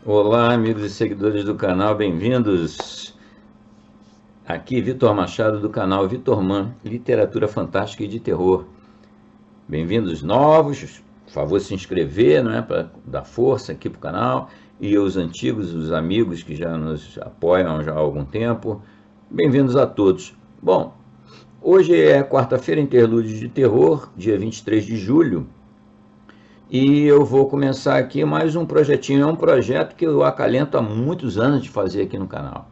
Olá, amigos e seguidores do canal, bem-vindos. Aqui Vitor Machado do canal Vitor Man, Literatura Fantástica e de Terror. Bem-vindos novos, por favor se inscrever, não é, para dar força aqui para o canal. E os antigos, os amigos que já nos apoiam já há algum tempo, bem-vindos a todos. Bom, hoje é quarta-feira, interlúdio de terror, dia 23 de julho. E eu vou começar aqui mais um projetinho. É um projeto que eu acalento há muitos anos de fazer aqui no canal.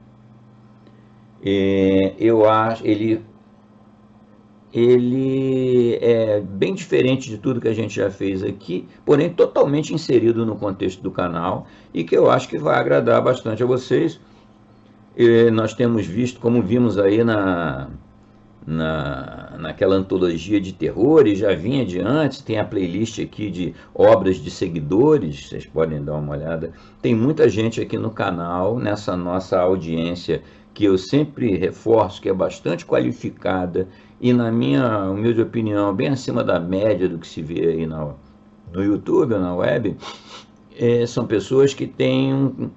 Eu acho ele é bem diferente de tudo que a gente já fez aqui, porém totalmente inserido no contexto do canal e que eu acho que vai agradar bastante a vocês. Nós temos visto, como vimos aí naquela antologia de terror, e já vinha de antes, tem a playlist aqui de obras de seguidores, vocês podem dar uma olhada. Tem muita gente aqui no canal, nessa nossa audiência, que eu sempre reforço que é bastante qualificada e, na minha humilde opinião, bem acima da média do que se vê aí no YouTube ou na web. São pessoas que têm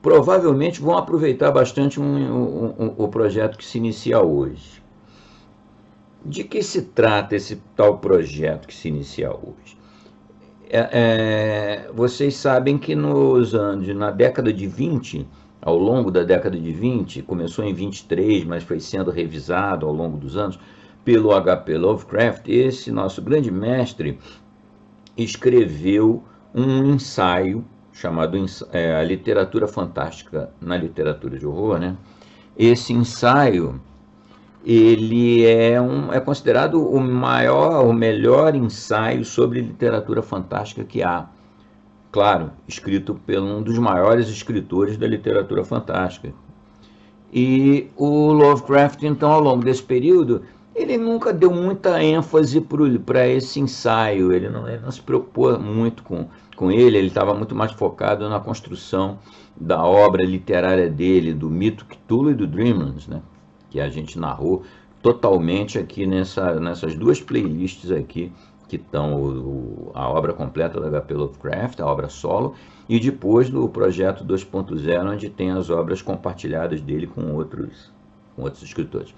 provavelmente vão aproveitar bastante o projeto que se inicia hoje. De que se trata esse tal projeto que se inicia hoje? Vocês sabem que na década de 20, ao longo da década de 20, começou em 23, mas foi sendo revisado ao longo dos anos pelo H.P. Lovecraft, esse nosso grande mestre escreveu um ensaio chamado A Literatura Fantástica na Literatura de Horror, né? Esse ensaio ele é considerado o melhor ensaio sobre literatura fantástica que há. Claro, escrito por um dos maiores escritores da literatura fantástica. E o Lovecraft, então, ao longo desse período, ele nunca deu muita ênfase para esse ensaio, ele não se preocupou muito com ele estava muito mais focado na construção da obra literária dele, do mito Cthulhu e do Dreamlands, né? Que a gente narrou totalmente aqui nessas duas playlists aqui, que estão a obra completa da H.P. Lovecraft, a obra solo, e depois do projeto 2.0, onde tem as obras compartilhadas dele com outros escritores.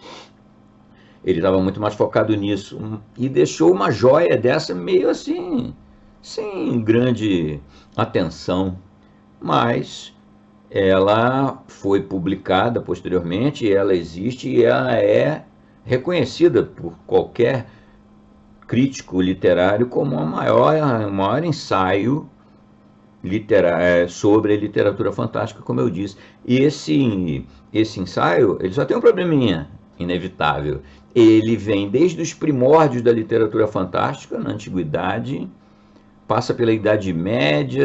Ele estava muito mais focado nisso e deixou uma joia dessa meio assim, sem grande atenção, mas ela foi publicada posteriormente, ela existe e ela é reconhecida por qualquer crítico literário como o maior ensaio sobre a literatura fantástica, como eu disse. E esse ensaio, ele só tem um probleminha inevitável. Ele vem desde os primórdios da literatura fantástica, na antiguidade, passa pela Idade Média,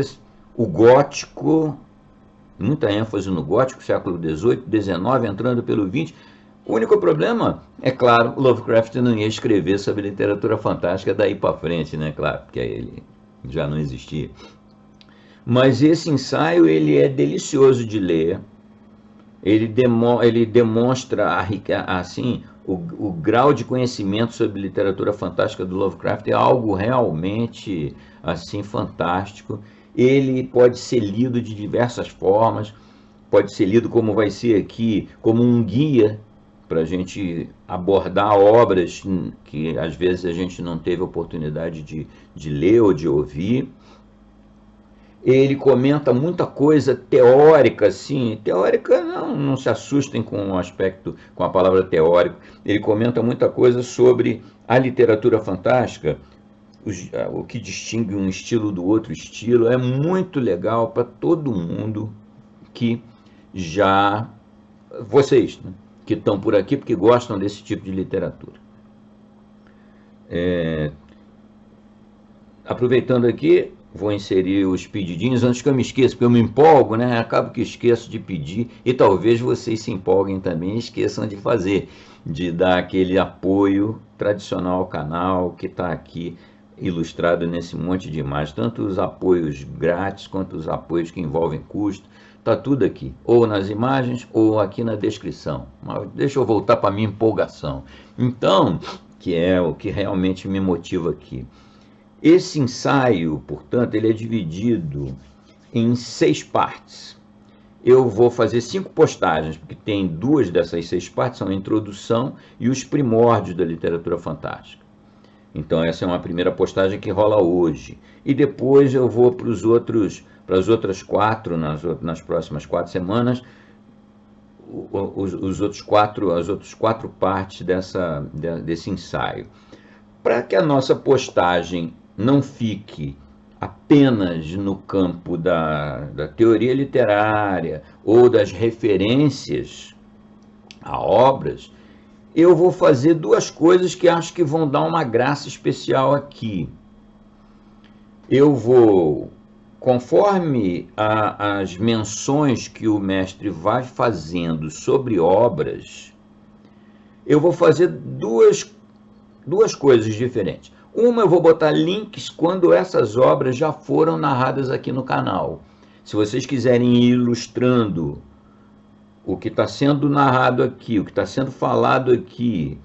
o gótico, muita ênfase no gótico, século XVIII, XIX, entrando pelo XX. O único problema, é claro, Lovecraft não ia escrever sobre literatura fantástica daí para frente, né? Claro, porque ele já não existia. Mas esse ensaio ele é delicioso de ler. Ele demonstra assim o grau de conhecimento sobre literatura fantástica do Lovecraft é algo realmente assim fantástico. Ele pode ser lido de diversas formas, pode ser lido como vai ser aqui, como um guia para a gente abordar obras que às vezes a gente não teve oportunidade de ler ou de ouvir. Ele comenta muita coisa teórica, assim, teórica não se assustem com o aspecto, com a palavra teórico, ele comenta muita coisa sobre a literatura fantástica, o que distingue um estilo do outro estilo, é muito legal para todo mundo que já, vocês, né, que estão por aqui porque gostam desse tipo de literatura. Aproveitando aqui, vou inserir os pedidinhos antes que eu me esqueça, porque eu me empolgo, né? Acabo que esqueço de pedir e talvez vocês se empolguem também e esqueçam de fazer, de dar aquele apoio tradicional ao canal que está aqui ilustrado nesse monte de imagens, tanto os apoios grátis quanto os apoios que envolvem custo, está tudo aqui, ou nas imagens ou aqui na descrição. Mas deixa eu voltar para a minha empolgação. Então, que é o que realmente me motiva aqui. Esse ensaio, portanto, ele é dividido em 6 partes. Eu vou fazer 5 postagens, porque tem 2 dessas 6 partes, são a introdução e os primórdios da literatura fantástica. Então essa é uma primeira postagem que rola hoje. E depois eu vou para as outras 4, nas próximas 4 semanas, as outras 4 partes desse ensaio. Para que a nossa postagem não fique apenas no campo da teoria literária ou das referências a obras, eu vou fazer 2 coisas que acho que vão dar uma graça especial aqui. Eu vou, conforme as menções que o mestre vai fazendo sobre obras, eu vou fazer duas coisas diferentes. Uma, eu vou botar links quando essas obras já foram narradas aqui no canal. Se vocês quiserem ir ilustrando o que está sendo narrado aqui, o que está sendo falado aqui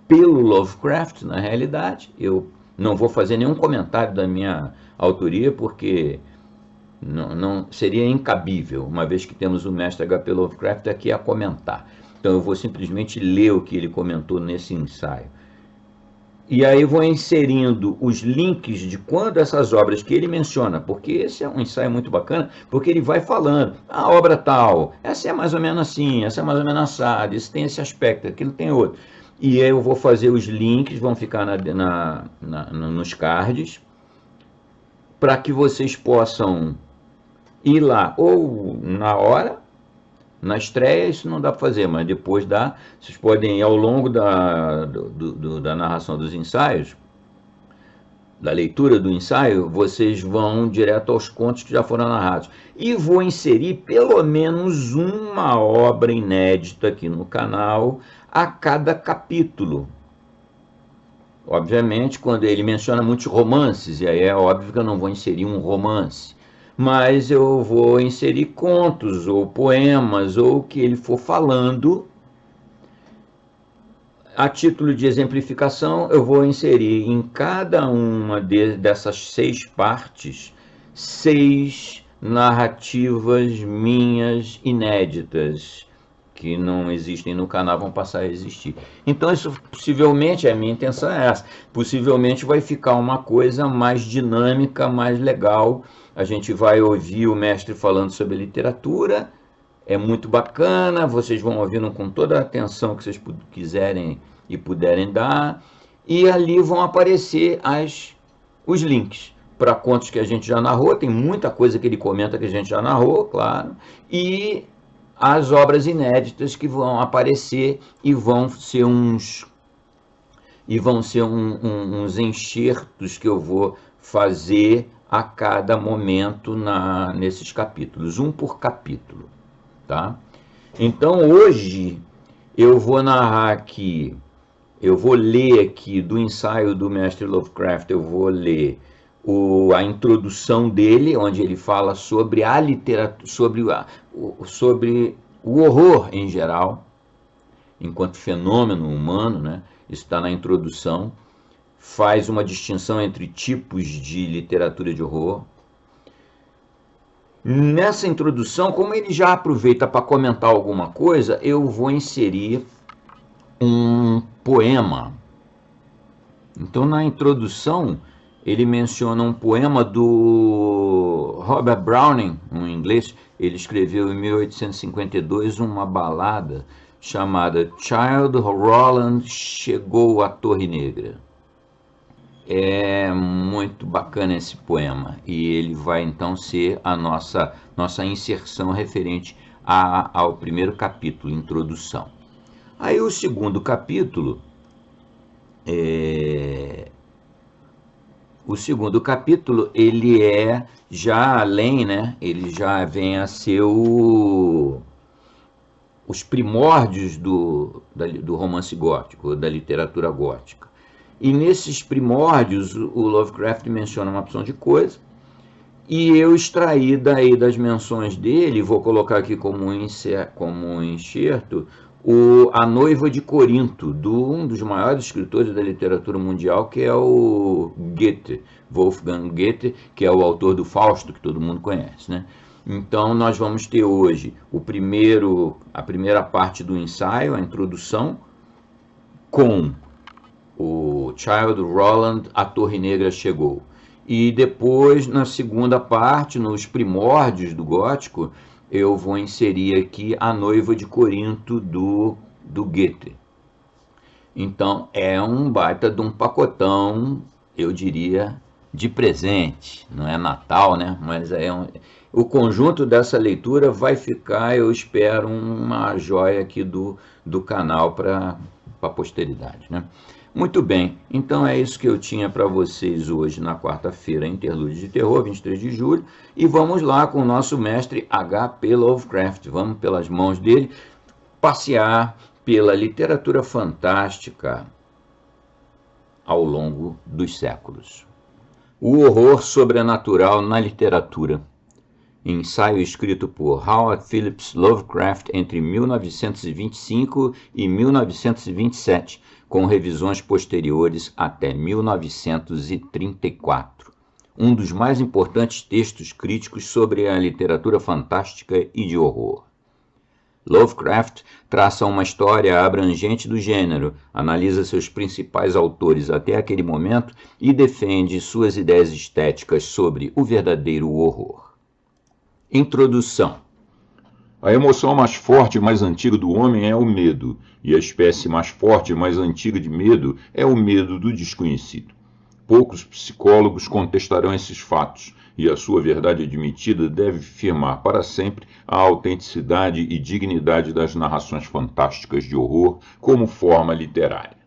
pelo Lovecraft, na realidade, eu não vou fazer nenhum comentário da minha autoria, porque não seria incabível, uma vez que temos o mestre H.P. Lovecraft aqui a comentar. Então eu vou simplesmente ler o que ele comentou nesse ensaio. E aí vou inserindo os links de quando essas obras que ele menciona, porque esse é um ensaio muito bacana, porque ele vai falando, a obra tal, essa é mais ou menos assim, essa é mais ou menos assada, isso tem esse aspecto, aquilo tem outro. E aí eu vou fazer os links, vão ficar nos cards, para que vocês possam ir lá, ou na hora, na estreia isso não dá para fazer, mas depois dá. Vocês podem ir ao longo da narração dos ensaios, da leitura do ensaio, vocês vão direto aos contos que já foram narrados. E vou inserir pelo menos uma obra inédita aqui no canal a cada capítulo. Obviamente, quando ele menciona muitos romances, e aí é óbvio que eu não vou inserir um romance, mas eu vou inserir contos ou poemas ou o que ele for falando. A título de exemplificação, eu vou inserir em cada uma dessas 6 partes 6 narrativas minhas inéditas, que não existem no canal, vão passar a existir. Então isso possivelmente, a minha intenção é essa, possivelmente vai ficar uma coisa mais dinâmica, mais legal. A gente vai ouvir o mestre falando sobre literatura, é muito bacana, vocês vão ouvindo com toda a atenção que vocês quiserem e puderem dar, e ali vão aparecer os links para contos que a gente já narrou, tem muita coisa que ele comenta que a gente já narrou, claro, e as obras inéditas que vão aparecer e vão ser uns enxertos que eu vou fazer a cada momento nesses capítulos, um por capítulo, tá? Então hoje eu vou narrar aqui, eu vou ler aqui do ensaio do mestre Lovecraft, eu vou ler a introdução dele, onde ele fala sobre a literatura, sobre o horror em geral, enquanto fenômeno humano, né? Isso está na introdução, faz uma distinção entre tipos de literatura de horror. Nessa introdução, como ele já aproveita para comentar alguma coisa, eu vou inserir um poema. Então, na introdução, ele menciona um poema do Robert Browning, um inglês. Ele escreveu em 1852 uma balada chamada Childe Roland Chegou à Torre Negra. É muito bacana esse poema, e ele vai então ser a nossa inserção referente ao primeiro capítulo, introdução. Aí o segundo capítulo, ele é já além, né? Ele já vem a ser os primórdios do romance gótico, da literatura gótica. E nesses primórdios, o Lovecraft menciona uma opção de coisa, e eu extraí daí das menções dele, vou colocar aqui como um enxerto, A Noiva de Corinto, um dos maiores escritores da literatura mundial, que é o Goethe, Wolfgang Goethe, que é o autor do Fausto, que todo mundo conhece, né? Então nós vamos ter hoje a primeira parte do ensaio, a introdução, com o Childe Roland, A Torre Negra Chegou. E depois, na segunda parte, nos primórdios do gótico, eu vou inserir aqui A Noiva de Corinto, do Goethe. Então, é um baita de um pacotão, eu diria, de presente. Não é Natal, né? Mas o conjunto dessa leitura vai ficar, eu espero, uma joia aqui do canal para a posteridade, né? Muito bem, então é isso que eu tinha para vocês hoje na quarta-feira, Interlúdio de Terror, 23 de julho, e vamos lá com o nosso mestre H.P. Lovecraft, vamos pelas mãos dele passear pela literatura fantástica ao longo dos séculos. O horror sobrenatural na literatura. Ensaio escrito por Howard Phillips Lovecraft entre 1925 e 1927, com revisões posteriores até 1934. Um dos mais importantes textos críticos sobre a literatura fantástica e de horror. Lovecraft traça uma história abrangente do gênero, analisa seus principais autores até aquele momento e defende suas ideias estéticas sobre o verdadeiro horror. Introdução. A emoção mais forte e mais antiga do homem é o medo, e a espécie mais forte e mais antiga de medo é o medo do desconhecido. Poucos psicólogos contestarão esses fatos, e a sua verdade admitida deve firmar para sempre a autenticidade e dignidade das narrações fantásticas de horror como forma literária.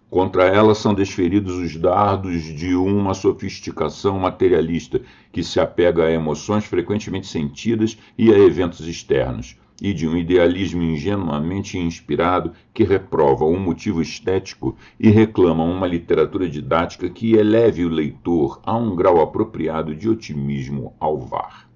Contra ela são desferidos os dardos de uma sofisticação materialista que se apega a emoções frequentemente sentidas e a eventos externos, e de um idealismo ingenuamente inspirado que reprova um motivo estético e reclama uma literatura didática que eleve o leitor a um grau apropriado de otimismo alvar.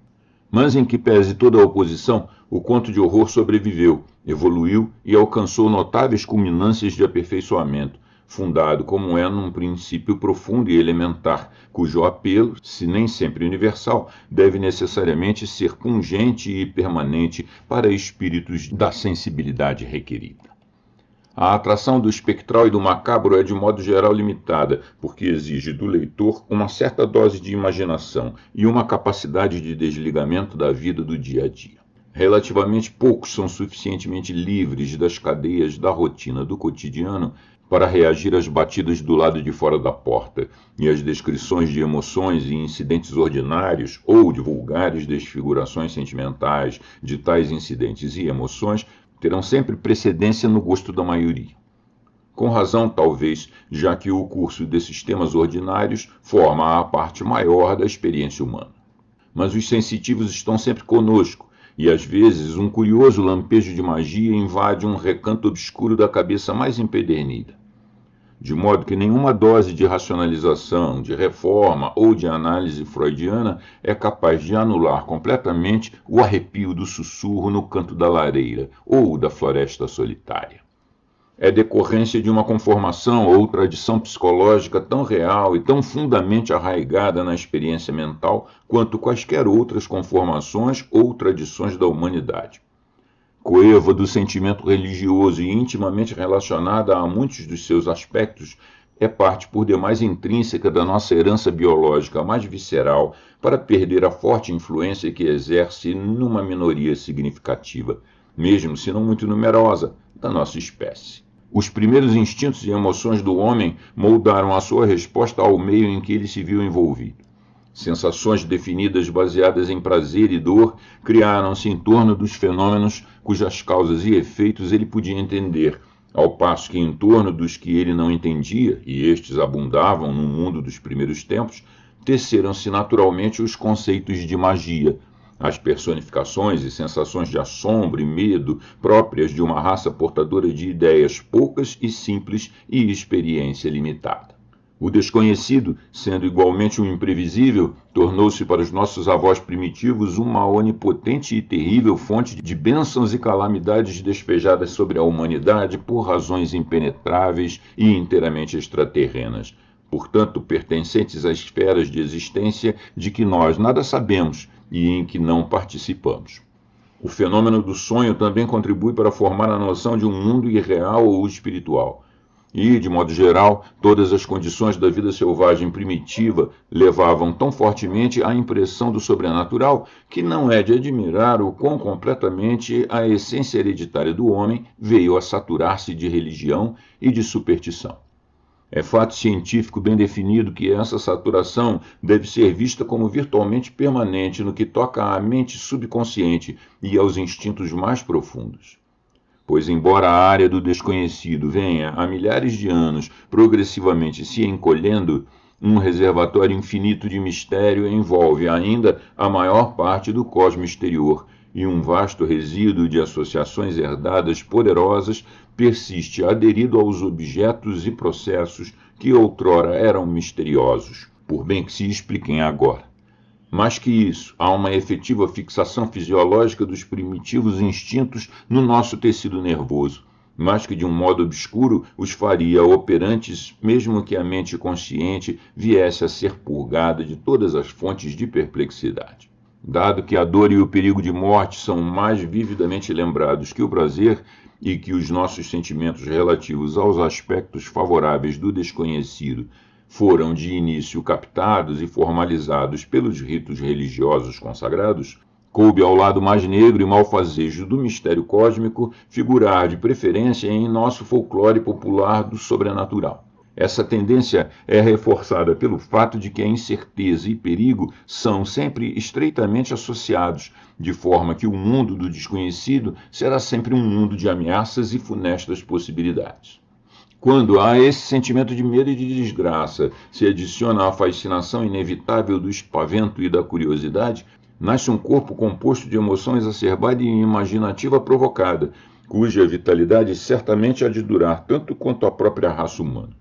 Mas em que pese toda a oposição, o conto de horror sobreviveu, evoluiu e alcançou notáveis culminâncias de aperfeiçoamento, fundado como é num princípio profundo e elementar, cujo apelo, se nem sempre universal, deve necessariamente ser pungente e permanente para espíritos da sensibilidade requerida. A atração do espectral e do macabro é de modo geral limitada, porque exige do leitor uma certa dose de imaginação e uma capacidade de desligamento da vida do dia a dia. Relativamente poucos são suficientemente livres das cadeias da rotina do cotidiano para reagir às batidas do lado de fora da porta, e as descrições de emoções e incidentes ordinários ou de vulgares desfigurações sentimentais de tais incidentes e emoções terão sempre precedência no gosto da maioria. Com razão, talvez, já que o curso desses temas ordinários forma a parte maior da experiência humana. Mas os sensitivos estão sempre conosco, e às vezes um curioso lampejo de magia invade um recanto obscuro da cabeça mais empedernida. De modo que nenhuma dose de racionalização, de reforma ou de análise freudiana é capaz de anular completamente o arrepio do sussurro no canto da lareira ou da floresta solitária. É decorrência de uma conformação ou tradição psicológica tão real e tão fundamente arraigada na experiência mental quanto quaisquer outras conformações ou tradições da humanidade. Coeva do sentimento religioso e intimamente relacionada a muitos dos seus aspectos, é parte por demais intrínseca da nossa herança biológica mais visceral para perder a forte influência que exerce numa minoria significativa, mesmo se não muito numerosa, da nossa espécie. Os primeiros instintos e emoções do homem moldaram a sua resposta ao meio em que ele se viu envolvido. Sensações definidas baseadas em prazer e dor criaram-se em torno dos fenômenos cujas causas e efeitos ele podia entender, ao passo que em torno dos que ele não entendia, e estes abundavam no mundo dos primeiros tempos, teceram-se naturalmente os conceitos de magia, as personificações e sensações de assombro e medo próprias de uma raça portadora de ideias poucas e simples e experiência limitada. O desconhecido, sendo igualmente um imprevisível, tornou-se para os nossos avós primitivos uma onipotente e terrível fonte de bênçãos e calamidades despejadas sobre a humanidade por razões impenetráveis e inteiramente extraterrenas, portanto pertencentes a esferas de existência de que nós nada sabemos e em que não participamos. O fenômeno do sonho também contribui para formar a noção de um mundo irreal ou espiritual. E, de modo geral, todas as condições da vida selvagem primitiva levavam tão fortemente à impressão do sobrenatural que não é de admirar o quão completamente a essência hereditária do homem veio a saturar-se de religião e de superstição. É fato científico bem definido que essa saturação deve ser vista como virtualmente permanente no que toca à mente subconsciente e aos instintos mais profundos. Pois, embora a área do desconhecido venha, há milhares de anos, progressivamente se encolhendo, um reservatório infinito de mistério envolve ainda a maior parte do cosmo exterior, e um vasto resíduo de associações herdadas poderosas persiste aderido aos objetos e processos que outrora eram misteriosos, por bem que se expliquem agora. Mais que isso, há uma efetiva fixação fisiológica dos primitivos instintos no nosso tecido nervoso, mas que de um modo obscuro os faria operantes, mesmo que a mente consciente viesse a ser purgada de todas as fontes de perplexidade. Dado que a dor e o perigo de morte são mais vividamente lembrados que o prazer, e que os nossos sentimentos relativos aos aspectos favoráveis do desconhecido foram de início captados e formalizados pelos ritos religiosos consagrados, coube ao lado mais negro e malfazejo do mistério cósmico figurar de preferência em nosso folclore popular do sobrenatural. Essa tendência é reforçada pelo fato de que a incerteza e perigo são sempre estreitamente associados, de forma que o mundo do desconhecido será sempre um mundo de ameaças e funestas possibilidades. Quando a esse sentimento de medo e de desgraça se adiciona a fascinação inevitável do espavento e da curiosidade, nasce um corpo composto de emoção exacerbada e imaginativa provocada, cuja vitalidade certamente há de durar tanto quanto a própria raça humana.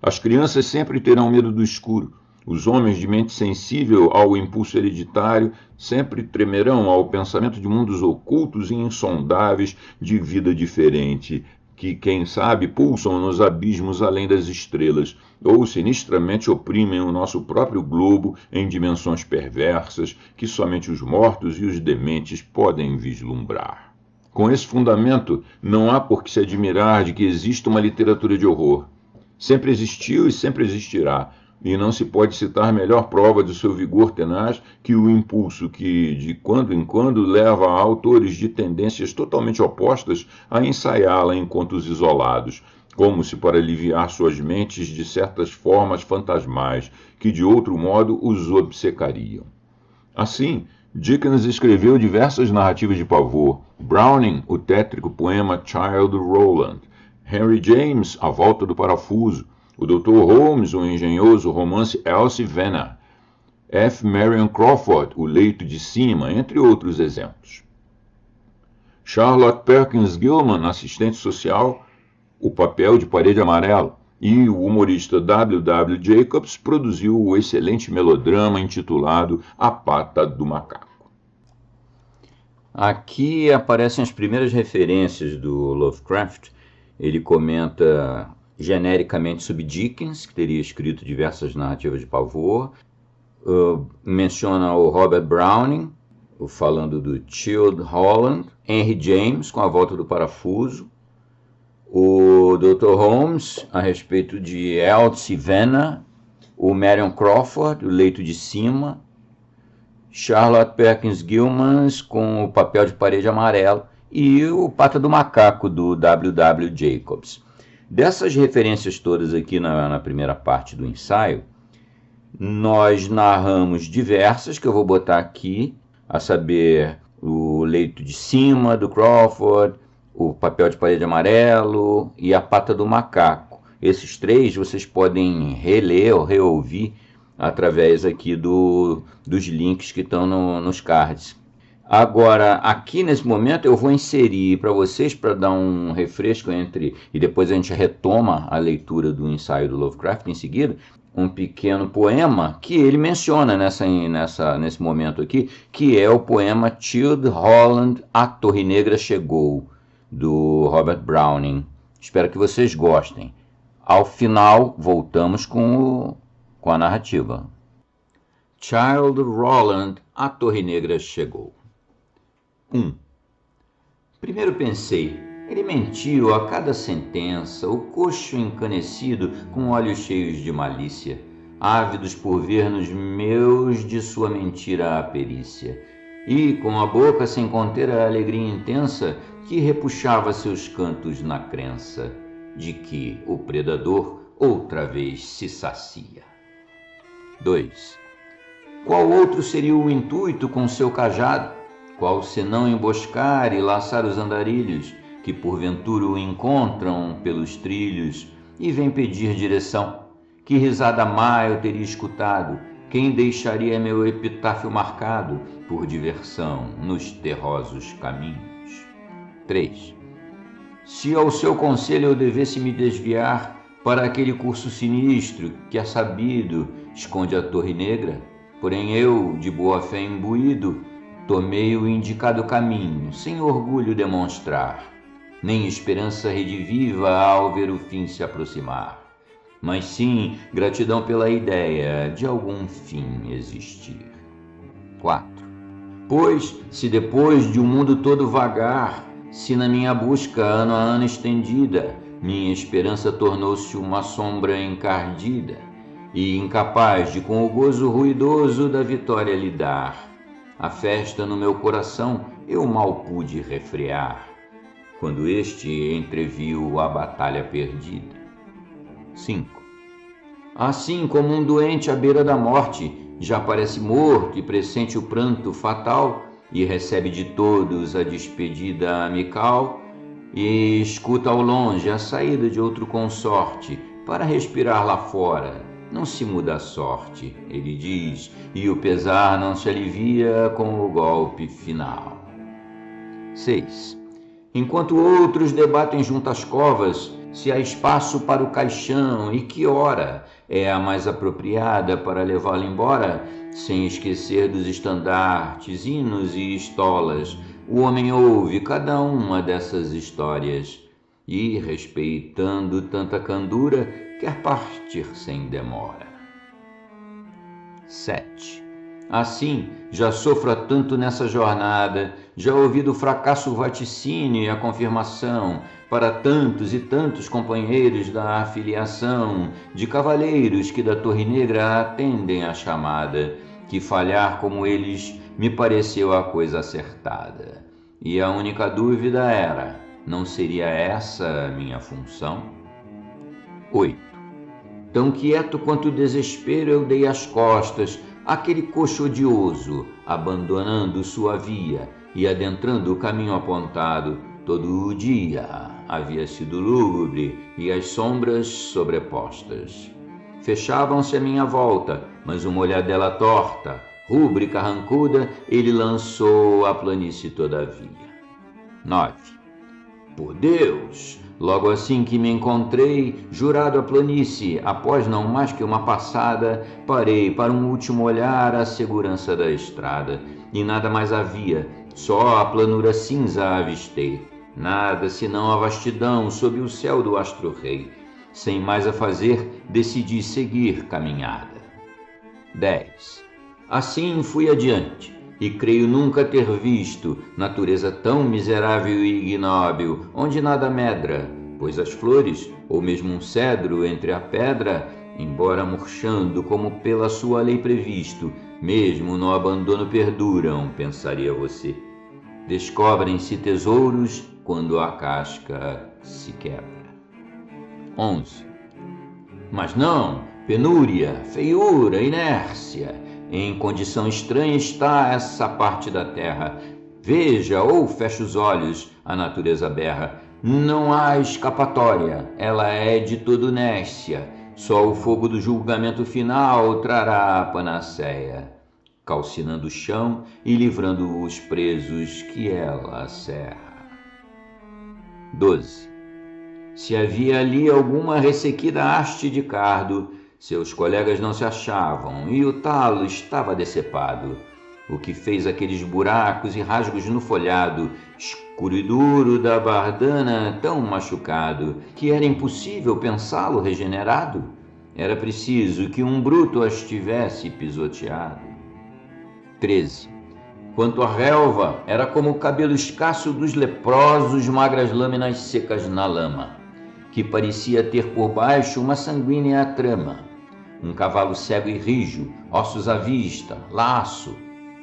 As crianças sempre terão medo do escuro. Os homens de mente sensível ao impulso hereditário sempre tremerão ao pensamento de mundos ocultos e insondáveis de vida diferente, que, quem sabe, pulsam nos abismos além das estrelas, ou sinistramente oprimem o nosso próprio globo em dimensões perversas que somente os mortos e os dementes podem vislumbrar. Com esse fundamento, não há por que se admirar de que exista uma literatura de horror. Sempre existiu e sempre existirá, e não se pode citar melhor prova do seu vigor tenaz que o impulso que, de quando em quando, leva a autores de tendências totalmente opostas a ensaiá-la em contos isolados, como se para aliviar suas mentes de certas formas fantasmais que, de outro modo, os obcecariam. Assim, Dickens escreveu diversas narrativas de pavor, Browning, o tétrico poema Childe Roland, Henry James, A Volta do Parafuso, o Dr. Holmes, o engenhoso romance Elsie Venner, F. Marion Crawford, O Leito de Cima, entre outros exemplos. Charlotte Perkins Gilman, assistente social, O Papel de Parede Amarela, e o humorista W. W. Jacobs produziu o excelente melodrama intitulado A Pata do Macaco. Aqui aparecem as primeiras referências do Lovecraft. Ele comenta genericamente sobre Dickens, que teria escrito diversas narrativas de pavor. Menciona o Robert Browning, falando do Childe Roland, Henry James, com A Volta do Parafuso, o Dr. Holmes, a respeito de Elsie Venner, o Marion Crawford, O Leito de Cima, Charlotte Perkins Gilman, com O Papel de Parede Amarela, e o Pata do Macaco, do W. W. Jacobs. Dessas referências todas aqui na primeira parte do ensaio, nós narramos diversas, que eu vou botar aqui, a saber, O Leito de Cima, do Crawford, O Papel de Parede Amarelo e A Pata do Macaco. Esses três vocês podem reler ou reouvir através aqui dos links que estão nos cards. Agora, aqui nesse momento, eu vou inserir para vocês, para dar um refresco e depois a gente retoma a leitura do ensaio do Lovecraft em seguida, um pequeno poema que ele menciona nesse momento aqui, que é o poema Childe Roland, A Torre Negra Chegou, do Robert Browning. Espero que vocês gostem. Ao final, voltamos com a narrativa. Childe Roland, A Torre Negra Chegou. 1. Primeiro pensei, ele mentiu a cada sentença, o coxo encanecido com olhos cheios de malícia, ávidos por ver nos meus de sua mentira a perícia, e com a boca sem conter a alegria intensa que repuxava seus cantos na crença de que o predador outra vez se sacia. 2. Qual outro seria o intuito com seu cajado? Qual senão emboscar e laçar os andarilhos, que porventura o encontram pelos trilhos e vêm pedir direção? Que risada má eu teria escutado, quem deixaria meu epitáfio marcado, por diversão, nos terrosos caminhos? 3. Se ao seu conselho eu devesse me desviar para aquele curso sinistro que é sabido esconde a Torre Negra, porém eu, de boa fé imbuído, tomei o indicado caminho, sem orgulho demonstrar, nem esperança rediviva ao ver o fim se aproximar, mas sim gratidão pela ideia de algum fim existir. 4. Pois, se depois de um mundo todo vagar, se na minha busca ano a ano estendida, minha esperança tornou-se uma sombra encardida, e incapaz de com o gozo ruidoso da vitória lidar, a festa no meu coração eu mal pude refrear, quando este entreviu a batalha perdida. 5. Assim como um doente à beira da morte, já parece morto e pressente o pranto fatal, e recebe de todos a despedida amical, e escuta ao longe a saída de outro consorte, para respirar lá fora, não se muda a sorte, ele diz, e o pesar não se alivia com o golpe final. 6. Enquanto outros debatem junto às covas, se há espaço para o caixão e que hora é a mais apropriada para levá-lo embora, sem esquecer dos estandartes, hinos e estolas, o homem ouve cada uma dessas histórias e, respeitando tanta candura, quer partir sem demora. 7. Assim, já sofro há tanto nessa jornada, já ouvi do fracasso o vaticínio e a confirmação, para tantos e tantos companheiros da afiliação, de cavaleiros que da Torre Negra atendem a chamada, que falhar como eles me pareceu a coisa acertada. E a única dúvida era, não seria essa a minha função? 8. Tão quieto quanto o desespero eu dei as costas àquele coxo odioso, abandonando sua via e adentrando o caminho apontado. Todo o dia havia sido lúgubre e as sombras sobrepostas. Fechavam-se à minha volta, mas uma olhadela torta, rubra e carrancuda, ele lançou à planície todavia. 9. Por Deus! Logo assim que me encontrei, jurado à planície, após não mais que uma passada, parei para um último olhar à segurança da estrada, e nada mais havia, só a planura cinza avistei, nada senão a vastidão sob o céu do astro-rei. Sem mais a fazer, decidi seguir caminhada. 10. Assim fui adiante, e creio nunca ter visto natureza tão miserável e ignóbil, onde nada medra, pois as flores, ou mesmo um cedro entre a pedra, embora murchando como pela sua lei previsto, mesmo no abandono perduram, pensaria você. Descobrem-se tesouros quando a casca se quebra. 11. Mas não, penúria, feiura, inércia, em condição estranha está essa parte da terra. Veja ou feche os olhos, a natureza berra. Não há escapatória, ela é de todo nécia. Só o fogo do julgamento final trará a panaceia. calcinando o chão e livrando os presos que ela cerra. 12. Se havia ali alguma ressequida haste de cardo, seus colegas não se achavam e o talo estava decepado, o que fez aqueles buracos e rasgos no folhado escuro e duro da bardana tão machucado que era impossível pensá-lo regenerado. Era preciso que um bruto as tivesse pisoteado. 13. Quanto à relva, era como o cabelo escasso dos leprosos, magras lâminas secas na lama, que parecia ter por baixo uma sanguínea trama. Um cavalo cego e rijo, ossos à vista, laço,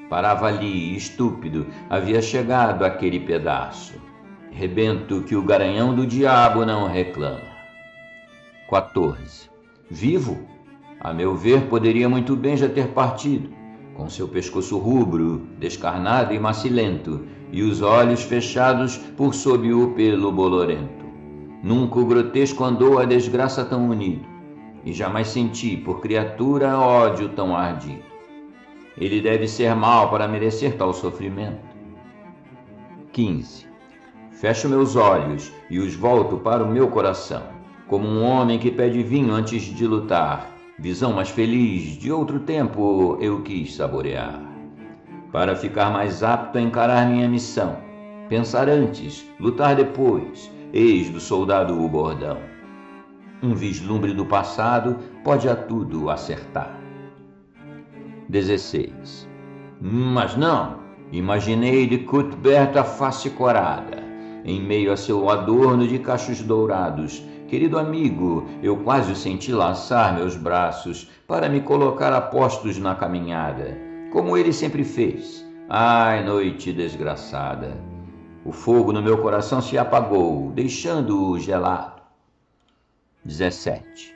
parava ali, estúpido, havia chegado àquele pedaço. Rebento que o garanhão do diabo não reclama. 14. Vivo? A meu ver, poderia muito bem já ter partido, com seu pescoço rubro, descarnado e macilento, e os olhos fechados por sob o pelo bolorento. Nunca o grotesco andou a desgraça tão unido, e jamais senti por criatura ódio tão ardido. Ele deve ser mau para merecer tal sofrimento. 15. Fecho meus olhos e os volto para o meu coração, como um homem que pede vinho antes de lutar. Visão mais feliz de outro tempo eu quis saborear, para ficar mais apto a encarar minha missão. Pensar antes, lutar depois, eis do soldado o bordão. Um vislumbre do passado pode a tudo acertar. 16. Mas não, imaginei de Cuthbert a face corada, em meio a seu adorno de cachos dourados. Querido amigo, eu quase o senti laçar meus braços para me colocar a postos na caminhada, como ele sempre fez. Ai, noite desgraçada! O fogo no meu coração se apagou, deixando-o gelado. 17.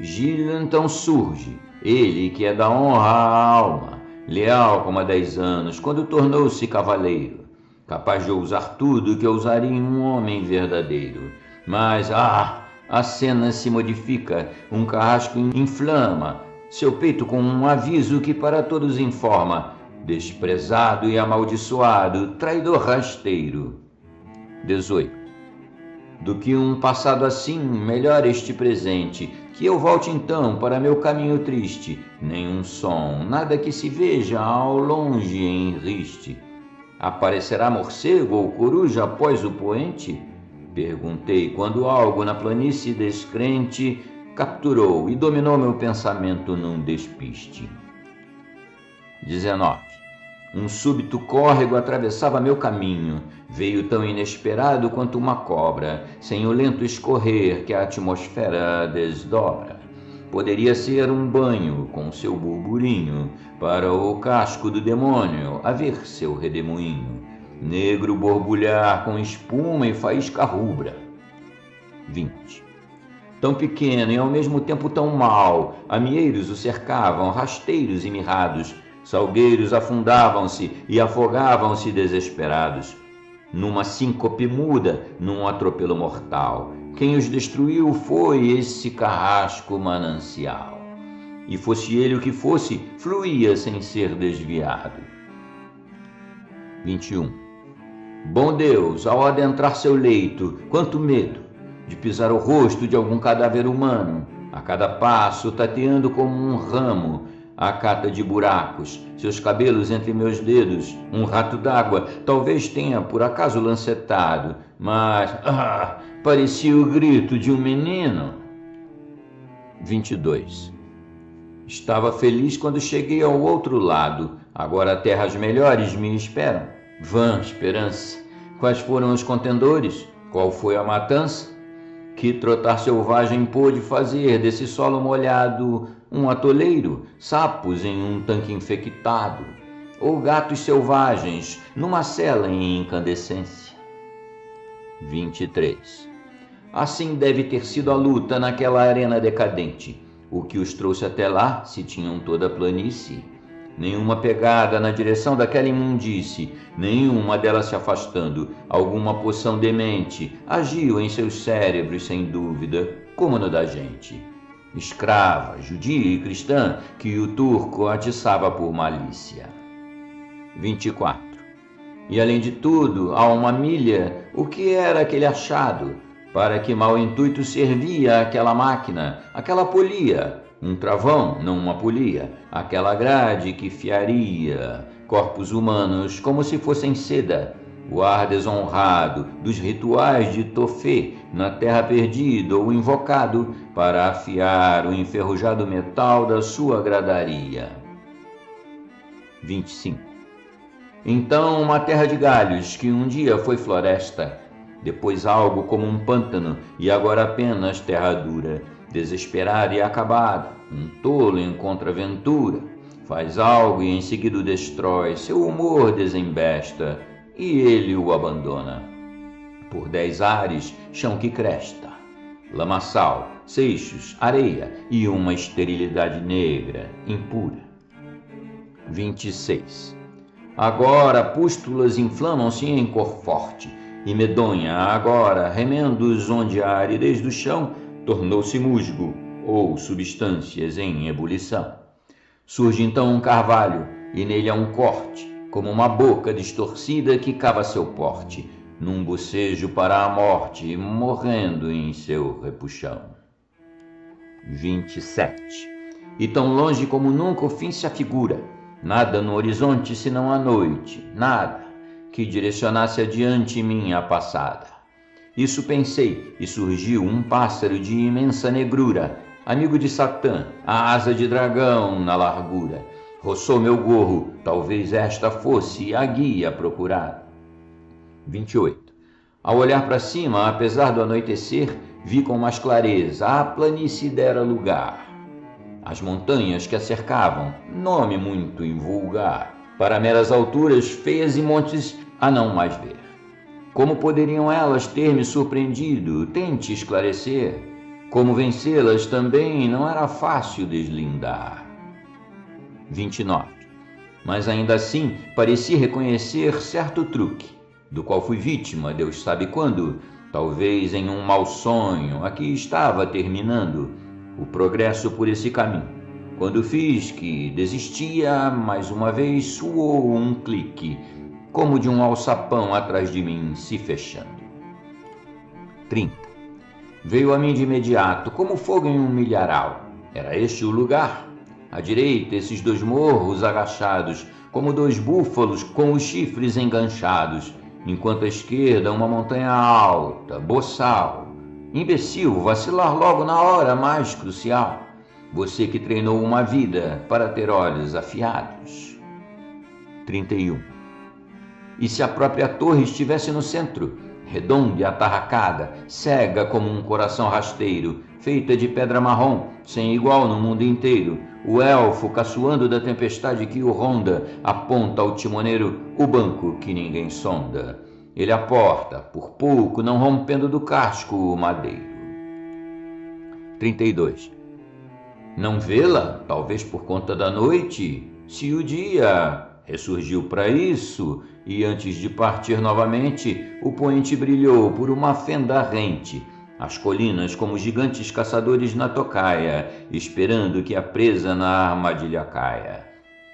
Gilles então surge, ele que é da honra à alma, leal como há 10 anos, quando tornou-se cavaleiro, capaz de ousar tudo que ousaria um homem verdadeiro. Mas, a cena se modifica, um carrasco inflama seu peito com um aviso que para todos informa: desprezado e amaldiçoado, traidor rasteiro. 18. Do que um passado assim, melhor este presente, que eu volte então para meu caminho triste, nenhum som, nada que se veja ao longe em riste. Aparecerá morcego ou coruja após o poente? Perguntei quando algo na planície descrente capturou e dominou meu pensamento num despiste. 19. Um súbito córrego atravessava meu caminho, veio tão inesperado quanto uma cobra, sem o lento escorrer que a atmosfera desdobra. Poderia ser um banho com seu burburinho, para o casco do demônio a ver seu redemoinho. Negro borbulhar com espuma e faísca rubra. 20. Tão pequeno e ao mesmo tempo tão mau, amieiros o cercavam, rasteiros e mirrados, salgueiros afundavam-se e afogavam-se desesperados. Numa síncope muda, num atropelo mortal, quem os destruiu foi esse carrasco manancial. E fosse ele o que fosse, fluía sem ser desviado. 21. Bom Deus, ao adentrar seu leito, quanto medo de pisar o rosto de algum cadáver humano, a cada passo tateando como um ramo, a cata de buracos, seus cabelos entre meus dedos, um rato d'água, talvez tenha por acaso lancetado, mas, parecia o grito de um menino. 22. Estava feliz quando cheguei ao outro lado, agora terras melhores me esperam. Vã esperança! Quais foram os contendores? Qual foi a matança? Que trotar selvagem pôde fazer desse solo molhado um atoleiro, sapos em um tanque infectado, ou gatos selvagens numa cela em incandescência? 23. Assim deve ter sido a luta naquela arena decadente. O que os trouxe até lá, se tinham toda a planície? Nenhuma pegada na direção daquela imundície, nenhuma delas se afastando. Alguma poção demente agiu em seus cérebros, sem dúvida, como no da gente. escrava, judia e cristã, que o turco atiçava por malícia. 24. E além de tudo, a uma milha, o que era aquele achado? Para que mau intuito servia aquela máquina, aquela polia? Um travão, não uma polia, aquela grade que fiaria corpos humanos como se fossem seda, o ar desonrado dos rituais de Tofé na terra perdida ou invocado para afiar o enferrujado metal da sua gradaria. 25. Então uma terra de galhos que um dia foi floresta, depois algo como um pântano e agora apenas terra dura, desesperada e acabada, um tolo encontra aventura, faz algo e em seguida o destrói, seu humor desembesta e ele o abandona. Por 10 ares, chão que cresta, lamaçal, seixos, areia e uma esterilidade negra, impura. 26. Agora pústulas inflamam-se em cor forte e medonha, agora remendos onde a aridez do chão tornou-se musgo ou substâncias em ebulição. Surge então um carvalho e nele há um corte, como uma boca distorcida que cava seu porte, num bocejo para a morte, morrendo em seu repuxão. 27. E tão longe como nunca o fim se afigura, nada no horizonte senão a noite, nada que direcionasse adiante minha passada. Isso pensei, e surgiu um pássaro de imensa negrura, amigo de Satã, a asa de dragão na largura. Roçou meu gorro, talvez esta fosse a guia procurada. 28. Ao olhar para cima, apesar do anoitecer, vi com mais clareza, a planície dera lugar. As montanhas que a cercavam, nome muito invulgar, para meras alturas feias e montes a não mais ver. Como poderiam elas ter me surpreendido? Tente esclarecer. Como vencê-las também não era fácil deslindar. 29. Mas ainda assim pareci reconhecer certo truque, do qual fui vítima, Deus sabe quando, talvez em um mau sonho, aqui estava terminando o progresso por esse caminho. Quando fiz que desistia, mais uma vez soou um clique, como de um alçapão atrás de mim se fechando. 30. Veio a mim de imediato, como fogo em um milharal. Era este o lugar? À direita, esses 2 morros agachados, como 2 búfalos com os chifres enganchados, enquanto à esquerda uma montanha alta, boçal. Imbecil, vacilar logo na hora mais crucial. Você que treinou uma vida para ter olhos afiados. 31. E se a própria torre estivesse no centro, redonda e atarracada, cega como um coração rasteiro, feita de pedra marrom, sem igual no mundo inteiro, o elfo, caçoando da tempestade que o ronda, aponta ao timoneiro o banco que ninguém sonda. Ele aporta, por pouco, não rompendo do casco o madeiro. 32. Não vê-la, talvez por conta da noite, se o dia ressurgiu para isso, e antes de partir novamente, o poente brilhou por uma fenda rente, as colinas como gigantes caçadores na tocaia, esperando que a presa na armadilha caia.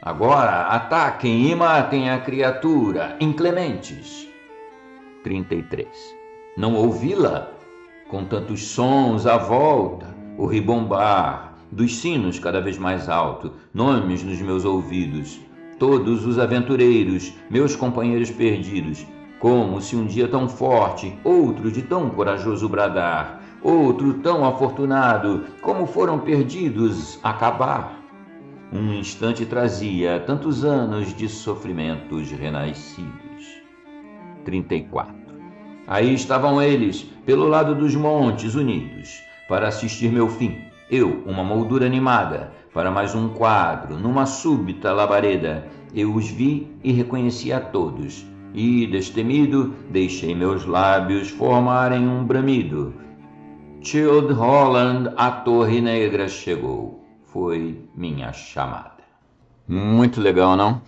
Agora ataquem e matem a criatura, inclementes. 33. Não ouvi-la? Com tantos sons à volta, o ribombar dos sinos cada vez mais alto, nomes nos meus ouvidos, todos os aventureiros, meus companheiros perdidos, como se um dia tão forte, outro de tão corajoso bradar, outro tão afortunado, como foram perdidos, acabar. Um instante trazia tantos anos de sofrimentos renascidos. 34. Aí estavam eles, pelo lado dos montes unidos, para assistir meu fim. Eu, uma moldura animada, para mais um quadro, numa súbita labareda. Eu os vi e reconheci a todos, e, destemido, deixei meus lábios formarem um bramido. Childe Roland, a Torre Negra chegou. Foi minha chamada. Muito legal, não?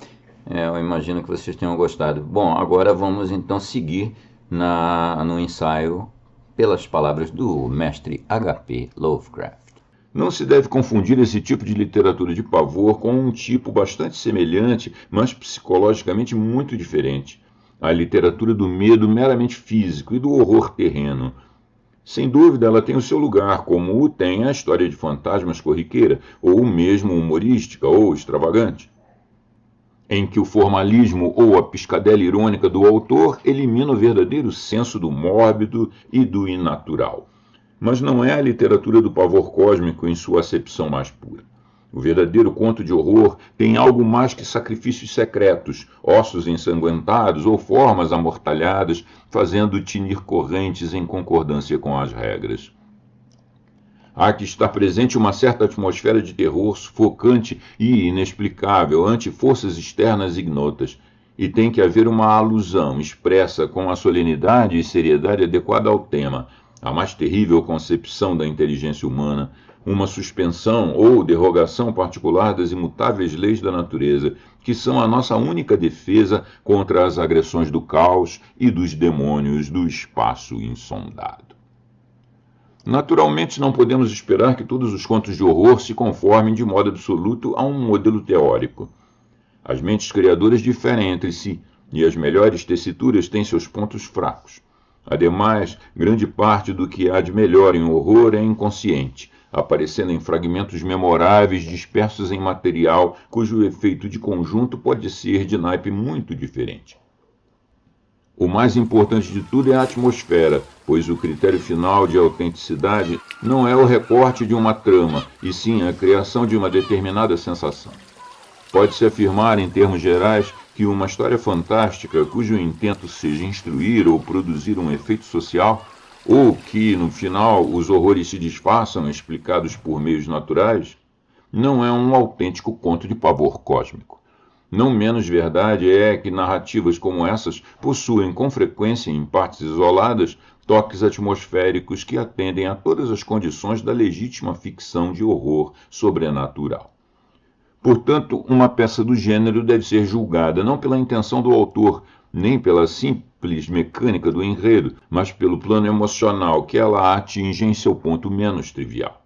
Eu imagino que vocês tenham gostado. Bom, agora vamos então seguir no ensaio pelas palavras do mestre H.P. Lovecraft. Não se deve confundir esse tipo de literatura de pavor com um tipo bastante semelhante, mas psicologicamente muito diferente: a literatura do medo meramente físico e do horror terreno. Sem dúvida, ela tem o seu lugar, como o tem a história de fantasmas corriqueira, ou mesmo humorística ou extravagante, em que o formalismo ou a piscadela irônica do autor elimina o verdadeiro senso do mórbido e do inatural. Mas não é a literatura do pavor cósmico em sua acepção mais pura. O verdadeiro conto de horror tem algo mais que sacrifícios secretos, ossos ensanguentados ou formas amortalhadas, fazendo tinir correntes em concordância com as regras. Há que estar presente uma certa atmosfera de terror sufocante e inexplicável ante forças externas ignotas, e tem que haver uma alusão expressa com a solenidade e seriedade adequada ao tema, a mais terrível concepção da inteligência humana, uma suspensão ou derrogação particular das imutáveis leis da natureza, que são a nossa única defesa contra as agressões do caos e dos demônios do espaço insondado. Naturalmente, não podemos esperar que todos os contos de horror se conformem de modo absoluto a um modelo teórico. As mentes criadoras diferem entre si, e as melhores tessituras têm seus pontos fracos. Ademais, grande parte do que há de melhor em horror é inconsciente, aparecendo em fragmentos memoráveis dispersos em material cujo efeito de conjunto pode ser de naipe muito diferente. O mais importante de tudo é a atmosfera, pois o critério final de autenticidade não é o recorte de uma trama, e sim a criação de uma determinada sensação. Pode-se afirmar, em termos gerais, que uma história fantástica, cujo intento seja instruir ou produzir um efeito social, ou que, no final, os horrores se disfarçam explicados por meios naturais, não é um autêntico conto de pavor cósmico. Não menos verdade é que narrativas como essas possuem, com frequência em partes isoladas, toques atmosféricos que atendem a todas as condições da legítima ficção de horror sobrenatural. Portanto, uma peça do gênero deve ser julgada não pela intenção do autor, nem pela simples mecânica do enredo, mas pelo plano emocional que ela atinge em seu ponto menos trivial.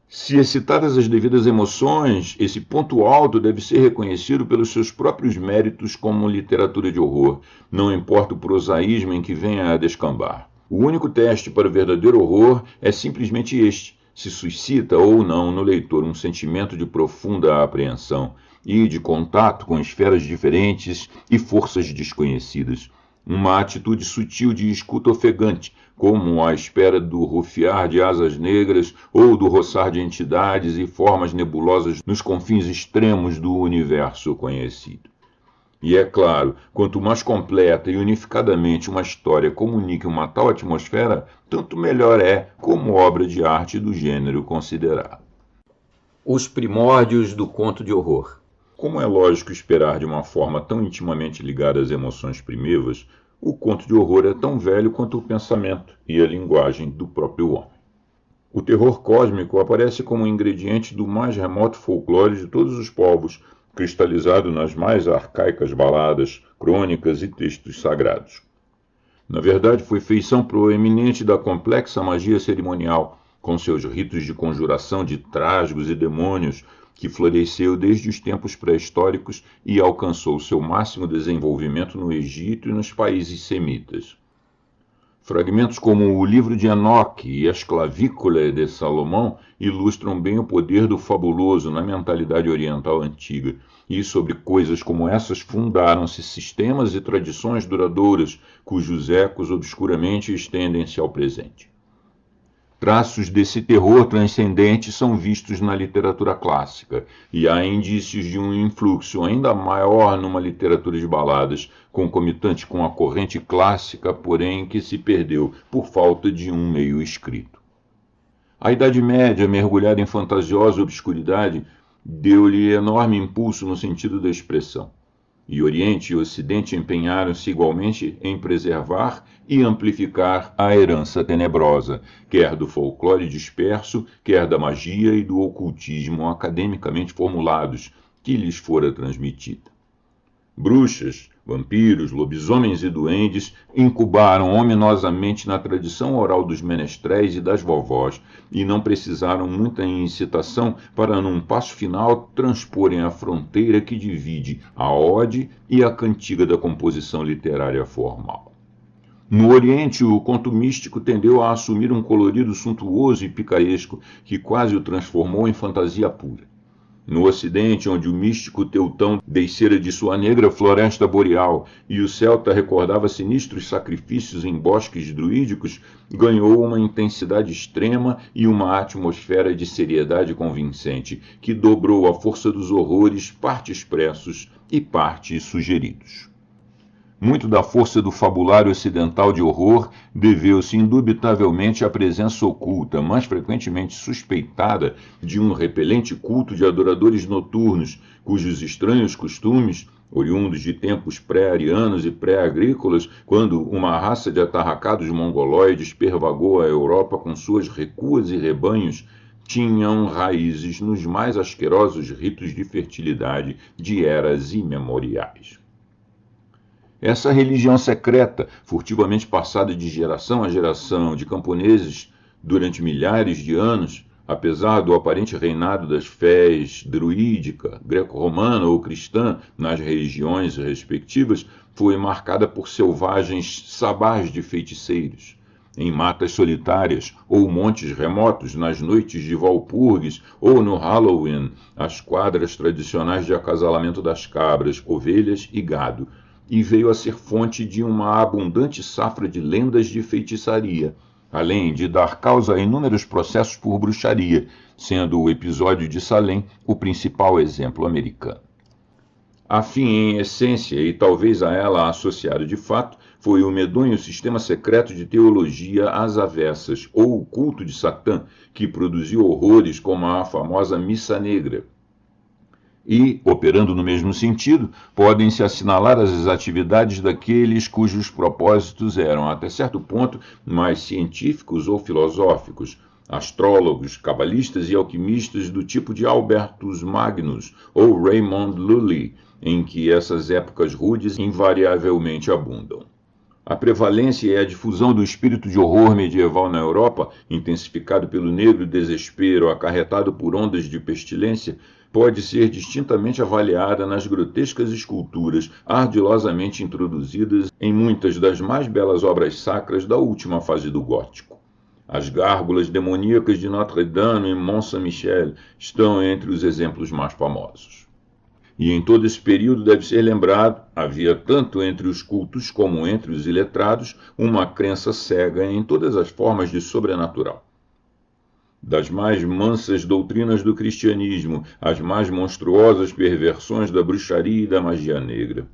Se excitadas as devidas emoções, esse ponto alto deve ser reconhecido pelos seus próprios méritos como literatura de horror, não importa o prosaísmo em que venha a descambar. O único teste para o verdadeiro horror é simplesmente este: se suscita ou não no leitor um sentimento de profunda apreensão e de contato com esferas diferentes e forças desconhecidas. Uma atitude sutil de escuta ofegante, como a espera do rufiar de asas negras ou do roçar de entidades e formas nebulosas nos confins extremos do universo conhecido. E é claro, quanto mais completa e unificadamente uma história comunique uma tal atmosfera, tanto melhor é como obra de arte do gênero considerado. Os primórdios do conto de horror. Como é lógico esperar de uma forma tão intimamente ligada às emoções primevas, o conto de horror é tão velho quanto o pensamento e a linguagem do próprio homem. O terror cósmico aparece como ingrediente do mais remoto folclore de todos os povos, cristalizado nas mais arcaicas baladas, crônicas e textos sagrados. Na verdade, foi feição proeminente da complexa magia cerimonial, com seus ritos de conjuração de trasgos e demônios, que floresceu desde os tempos pré-históricos e alcançou seu máximo desenvolvimento no Egito e nos países semitas. Fragmentos como o Livro de Enoque e as Clavículas de Salomão ilustram bem o poder do fabuloso na mentalidade oriental antiga, e sobre coisas como essas fundaram-se sistemas e tradições duradouras, cujos ecos obscuramente estendem-se ao presente. Traços desse terror transcendente são vistos na literatura clássica, e há indícios de um influxo ainda maior numa literatura de baladas, concomitante com a corrente clássica, porém que se perdeu por falta de um meio escrito. A Idade Média, mergulhada em fantasiosa obscuridade, deu-lhe enorme impulso no sentido da expressão. E Oriente e Ocidente empenharam-se igualmente em preservar e amplificar a herança tenebrosa, quer do folclore disperso, quer da magia e do ocultismo academicamente formulados, que lhes fora transmitida. Bruxas, vampiros, lobisomens e duendes incubaram ominosamente na tradição oral dos menestréis e das vovós e não precisaram muita incitação para, num passo final, transporem a fronteira que divide a ode e a cantiga da composição literária formal. No Oriente, o conto místico tendeu a assumir um colorido suntuoso e picaresco que quase o transformou em fantasia pura. No Ocidente, onde o místico teutão descera de sua negra floresta boreal e o celta recordava sinistros sacrifícios em bosques druídicos, ganhou uma intensidade extrema e uma atmosfera de seriedade convincente, que dobrou a força dos horrores, parte expressos e parte sugeridos. Muito da força do fabulário ocidental de horror deveu-se indubitavelmente à presença oculta, mais frequentemente suspeitada, de um repelente culto de adoradores noturnos, cujos estranhos costumes, oriundos de tempos pré-arianos e pré-agrícolas, quando uma raça de atarracados mongoloides pervagou a Europa com suas recuas e rebanhos, tinham raízes nos mais asquerosos ritos de fertilidade de eras imemoriais. Essa religião secreta, furtivamente passada de geração a geração de camponeses durante milhares de anos, apesar do aparente reinado das fés druídica, greco-romana ou cristã nas regiões respectivas, foi marcada por selvagens sabás de feiticeiros. Em matas solitárias ou montes remotos, nas noites de Walpurgis ou no Halloween, as quadras tradicionais de acasalamento das cabras, ovelhas e gado, e veio a ser fonte de uma abundante safra de lendas de feitiçaria, além de dar causa a inúmeros processos por bruxaria, sendo o episódio de Salem o principal exemplo americano. A fim, em essência, e talvez a ela associado de fato, foi o medonho sistema secreto de teologia às avessas, ou o culto de Satã, que produziu horrores como a famosa Missa Negra. E, operando no mesmo sentido, podem-se assinalar as atividades daqueles cujos propósitos eram, até certo ponto, mais científicos ou filosóficos, astrólogos, cabalistas e alquimistas do tipo de Albertus Magnus ou Raymond Lully, em que essas épocas rudes invariavelmente abundam. A prevalência e a difusão do espírito de horror medieval na Europa, intensificado pelo negro desespero acarretado por ondas de pestilência, pode ser distintamente avaliada nas grotescas esculturas ardilosamente introduzidas em muitas das mais belas obras sacras da última fase do gótico. As gárgulas demoníacas de Notre-Dame e Mont-Saint-Michel estão entre os exemplos mais famosos. E em todo esse período deve ser lembrado, havia tanto entre os cultos como entre os iletrados uma crença cega em todas as formas de sobrenatural. Das mais mansas doutrinas do cristianismo às mais monstruosas perversões da bruxaria e da magia negra.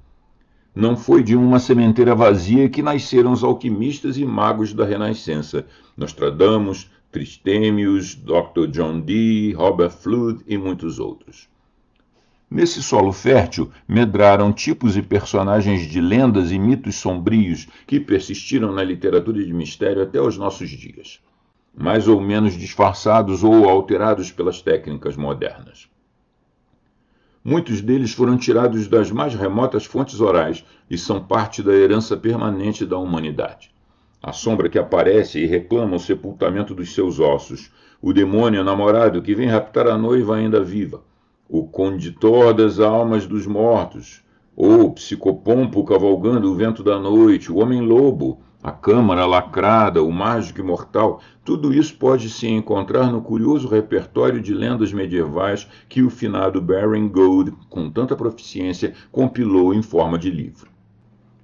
Não foi de uma sementeira vazia que nasceram os alquimistas e magos da Renascença, Nostradamus, Tristemius, Dr. John Dee, Robert Flood e muitos outros. Nesse solo fértil, medraram tipos e personagens de lendas e mitos sombrios que persistiram na literatura de mistério até os nossos dias, mais ou menos disfarçados ou alterados pelas técnicas modernas. Muitos deles foram tirados das mais remotas fontes orais e são parte da herança permanente da humanidade. A sombra que aparece e reclama o sepultamento dos seus ossos, o demônio namorado que vem raptar a noiva ainda viva, o conditor das almas dos mortos, ou o psicopompo cavalgando o vento da noite, o homem-lobo, a câmara lacrada, o mágico imortal, tudo isso pode se encontrar no curioso repertório de lendas medievais que o finado Baring Gould, com tanta proficiência, compilou em forma de livro.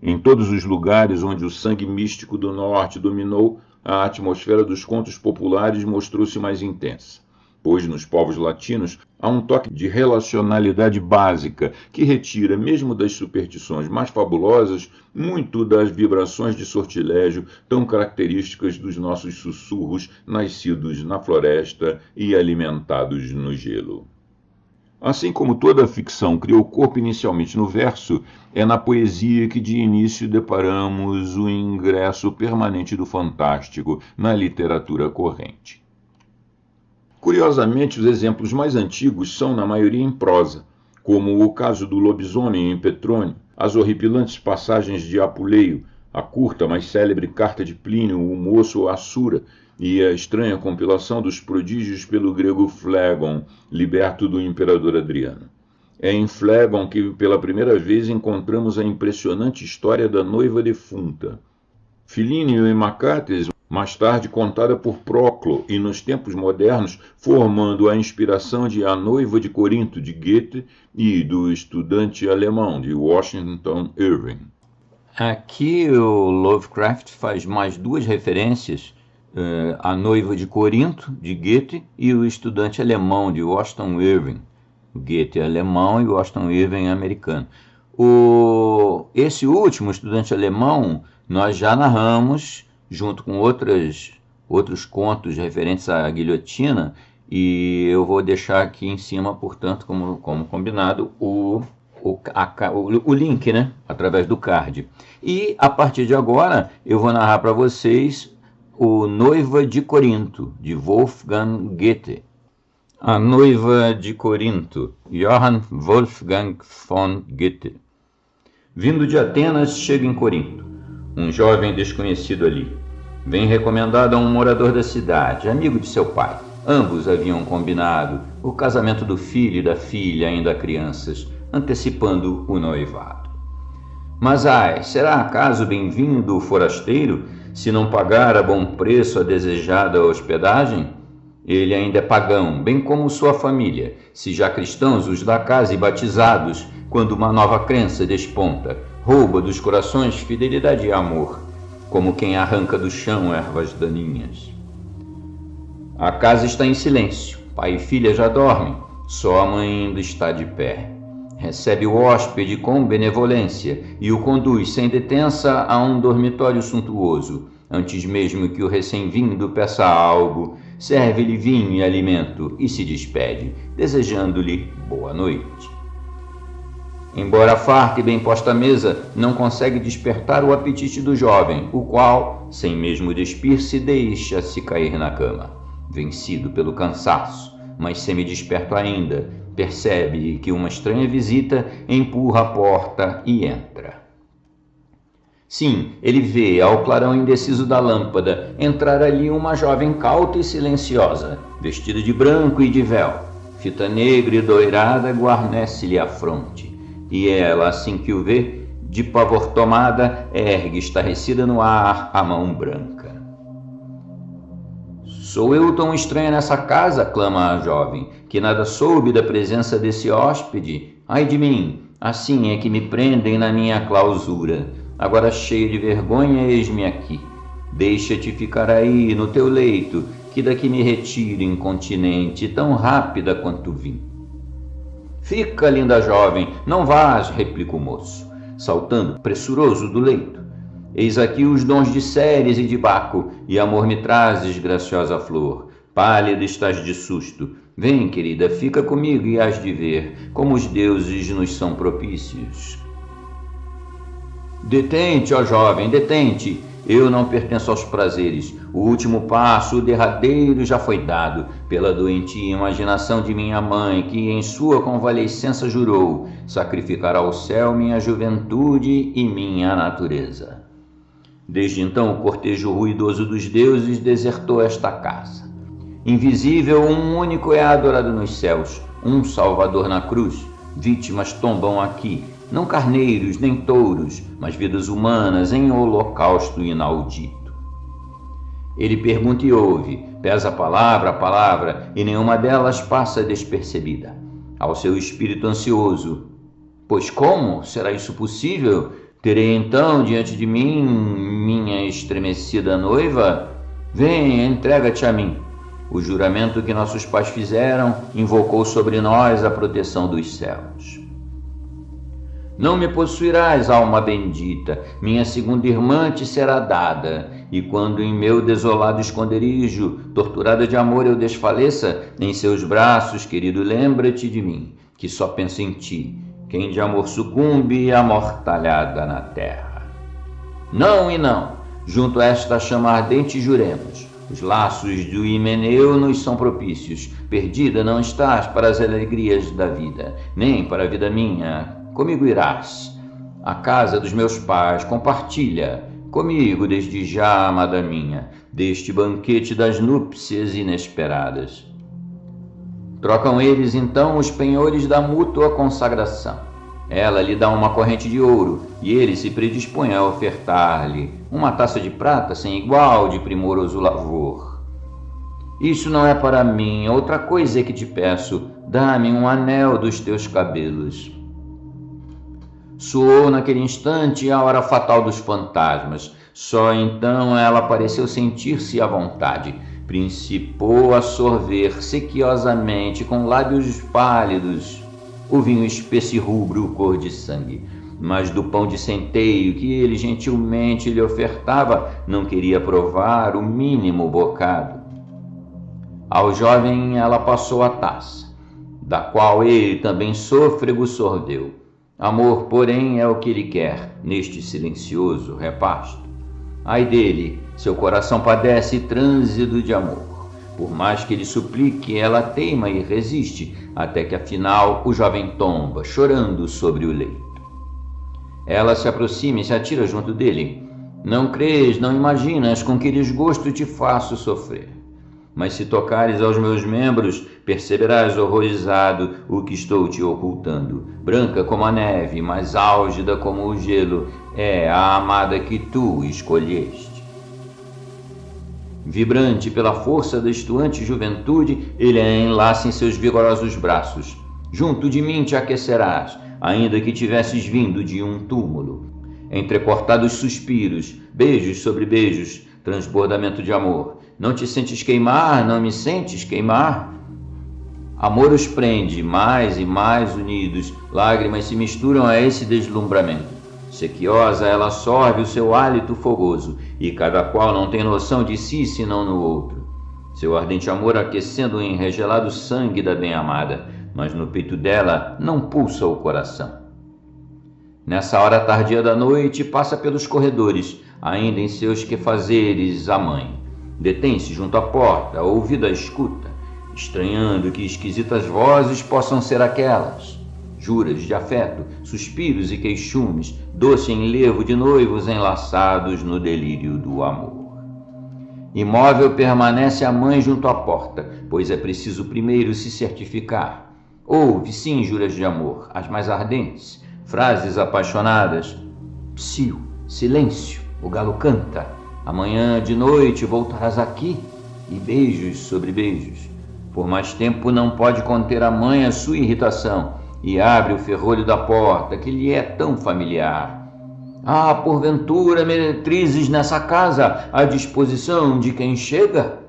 Em todos os lugares onde o sangue místico do norte dominou, a atmosfera dos contos populares mostrou-se mais intensa, pois nos povos latinos há um toque de relacionalidade básica que retira, mesmo das superstições mais fabulosas, muito das vibrações de sortilégio tão características dos nossos sussurros nascidos na floresta e alimentados no gelo. Assim como toda a ficção criou corpo inicialmente no verso, é na poesia que de início deparamos o ingresso permanente do fantástico na literatura corrente. Curiosamente, os exemplos mais antigos são, na maioria, em prosa, como o caso do lobisomem em Petrônio, as horripilantes passagens de Apuleio, a curta, mas célebre carta de Plínio, o moço Assura, e a estranha compilação dos prodígios pelo grego Phlegon, liberto do imperador Adriano. É em Phlegon que pela primeira vez encontramos a impressionante história da noiva defunta. Filínio e Macates, mais tarde contada por Proclo e nos tempos modernos formando a inspiração de A Noiva de Corinto, de Goethe, e do Estudante Alemão, de Washington Irving. Aqui o Lovecraft faz mais duas referências, A Noiva de Corinto, de Goethe, e O Estudante Alemão, de Washington Irving. Goethe é alemão e Washington Irving é americano. Esse último, Estudante Alemão, nós já narramos junto com outros contos referentes à guilhotina, e eu vou deixar aqui em cima, portanto, como combinado, o link, né, através do card. E a partir de agora eu vou narrar para vocês o Noiva de Corinto, de Wolfgang Goethe. A Noiva de Corinto, Johann Wolfgang von Goethe. Vindo de Atenas, chega em Corinto um jovem desconhecido ali. Vem recomendado a um morador da cidade, amigo de seu pai. Ambos haviam combinado o casamento do filho e da filha, ainda crianças, antecipando o noivado. Mas será acaso bem-vindo o forasteiro, se não pagar a bom preço a desejada hospedagem? Ele ainda é pagão, bem como sua família, se já cristãos os da casa e batizados, quando uma nova crença desponta, rouba dos corações fidelidade e amor, como quem arranca do chão ervas daninhas. A casa está em silêncio, pai e filha já dormem, só a mãe ainda está de pé. Recebe o hóspede com benevolência e o conduz sem detença a um dormitório suntuoso, antes mesmo que o recém-vindo peça algo, serve-lhe vinho e alimento e se despede, desejando-lhe boa noite. Embora farta e bem posta à mesa, não consegue despertar o apetite do jovem, o qual, sem mesmo despir-se, deixa-se cair na cama. Vencido pelo cansaço, mas semi-desperto ainda, percebe que uma estranha visita empurra a porta e entra. Sim, ele vê, ao clarão indeciso da lâmpada, entrar ali uma jovem cauta e silenciosa, vestida de branco e de véu. Fita negra e doirada guarnece-lhe a fronte. E ela, assim que o vê, de pavor tomada, ergue estarrecida no ar a mão branca. Sou eu tão estranha nessa casa, clama a jovem, que nada soube da presença desse hóspede. Ai de mim, assim é que me prendem na minha clausura. Agora cheio de vergonha, eis-me aqui. Deixa-te ficar aí no teu leito, que daqui me retiro incontinente, tão rápida quanto vim. Fica, linda jovem, não vás, replica o moço, saltando pressuroso do leito. Eis aqui os dons de Ceres e de Baco, e amor me trazes, graciosa flor. Pálida estás de susto. Vem, querida, fica comigo e hás de ver como os deuses nos são propícios. Detente, ó jovem, detente. Eu não pertenço aos prazeres. O último passo, o derradeiro, já foi dado pela doentia imaginação de minha mãe, que em sua convalescença jurou sacrificar ao céu minha juventude e minha natureza. Desde então, o cortejo ruidoso dos deuses desertou esta casa. Invisível, um único é adorado nos céus, um Salvador na cruz. Vítimas tombam aqui, não carneiros nem touros, mas vidas humanas em holocausto inaudito. Ele pergunta e ouve, pesa a palavra, e nenhuma delas passa despercebida. Ao seu espírito ansioso, pois como será isso possível? Terei então diante de mim minha estremecida noiva? Vem, entrega-te a mim. O juramento que nossos pais fizeram invocou sobre nós a proteção dos céus. Não me possuirás, alma bendita, minha segunda irmã te será dada, e quando em meu desolado esconderijo, torturada de amor eu desfaleça, em seus braços, querido, lembra-te de mim, que só penso em ti, quem de amor sucumbe, amortalhada na terra. Não e não, junto a esta chama ardente juremos, os laços do Himeneu nos são propícios, perdida não estás para as alegrias da vida, nem para a vida minha, comigo irás. A casa dos meus pais compartilha comigo desde já, amada minha, deste banquete das núpcias inesperadas. Trocam eles então os penhores da mútua consagração. Ela lhe dá uma corrente de ouro e ele se predispõe a ofertar-lhe uma taça de prata sem igual de primoroso lavor. Isso não é para mim, outra coisa é que te peço, dá-me um anel dos teus cabelos. Soou naquele instante a hora fatal dos fantasmas. Só então ela pareceu sentir-se à vontade. Principou a sorver sequiosamente, com lábios pálidos, o vinho espesso e rubro cor de sangue. Mas do pão de centeio que ele gentilmente lhe ofertava, não queria provar o mínimo bocado. Ao jovem ela passou a taça, da qual ele também sôfrego sorveu. Amor, porém, é o que ele quer neste silencioso repasto. Ai dele, seu coração padece trânsito de amor. Por mais que ele suplique, ela teima e resiste, até que afinal o jovem tomba, chorando sobre o leito. Ela se aproxima e se atira junto dele. Não crês, não imaginas com que desgosto te faço sofrer. Mas se tocares aos meus membros, perceberás horrorizado o que estou te ocultando. Branca como a neve, mas álgida como o gelo, é a amada que tu escolheste. Vibrante pela força da estuante juventude, ele a enlaça em seus vigorosos braços. Junto de mim te aquecerás, ainda que tivesses vindo de um túmulo. Entrecortados suspiros, beijos sobre beijos, transbordamento de amor. Não te sentes queimar, não me sentes queimar? Amor os prende, mais e mais unidos, lágrimas se misturam a esse deslumbramento. Sequiosa ela sorve o seu hálito fogoso, e cada qual não tem noção de si senão no outro. Seu ardente amor aquecendo o enregelado sangue da bem-amada, mas no peito dela não pulsa o coração. Nessa hora tardia da noite, passa pelos corredores, ainda em seus quefazeres, a mãe. Detém-se junto à porta, ouvido a escuta, estranhando que esquisitas vozes possam ser aquelas. Juras de afeto, suspiros e queixumes, doce enlevo de noivos enlaçados no delírio do amor. Imóvel permanece a mãe junto à porta, pois é preciso primeiro se certificar. Ouve, sim, juras de amor, as mais ardentes, frases apaixonadas. Psiu, silêncio, o galo canta. Amanhã de noite voltarás aqui, e beijos sobre beijos. Por mais tempo não pode conter a mãe a sua irritação, e abre o ferrolho da porta, que lhe é tão familiar. Ah, porventura meretrizes nessa casa à disposição de quem chega?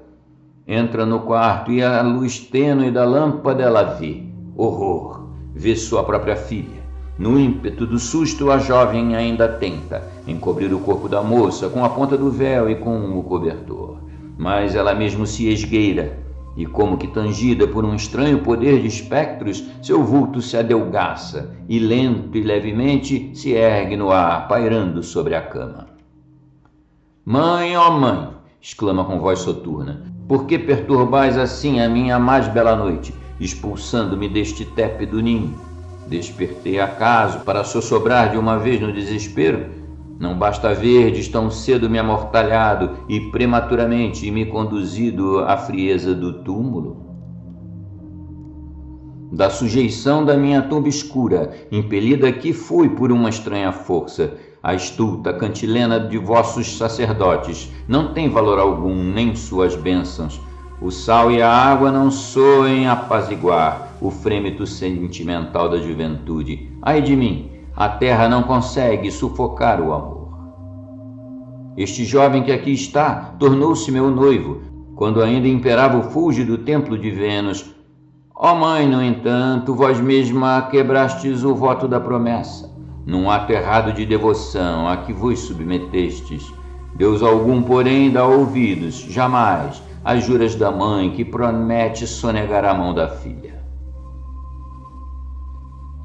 Entra no quarto e a luz tênue da lâmpada ela vê. Horror! Vê sua própria filha. No ímpeto do susto, a jovem ainda tenta encobrir o corpo da moça com a ponta do véu e com o cobertor. Mas ela mesmo se esgueira, e como que tangida por um estranho poder de espectros, seu vulto se adelgaça, e lento e levemente se ergue no ar, pairando sobre a cama. Mãe, ó mãe, exclama com voz soturna, por que perturbais assim a minha mais bela noite, expulsando-me deste tépido ninho? Despertei acaso para sossobrar de uma vez no desespero? Não basta verdes tão cedo me amortalhado e prematuramente me conduzido à frieza do túmulo? Da sujeição da minha tumba escura, impelida que fui por uma estranha força, a estulta cantilena de vossos sacerdotes não tem valor algum, nem suas bênçãos. O sal e a água não soem apaziguar o frêmito sentimental da juventude. Ai de mim, a terra não consegue sufocar o amor. Este jovem que aqui está tornou-se meu noivo, quando ainda imperava o fúlgido templo de Vênus. Ó mãe, no entanto, vós mesma quebrastes o voto da promessa, num ato errado de devoção a que vos submetestes. Deus algum, porém, dá ouvidos, jamais, às juras da mãe que promete sonegar a mão da filha.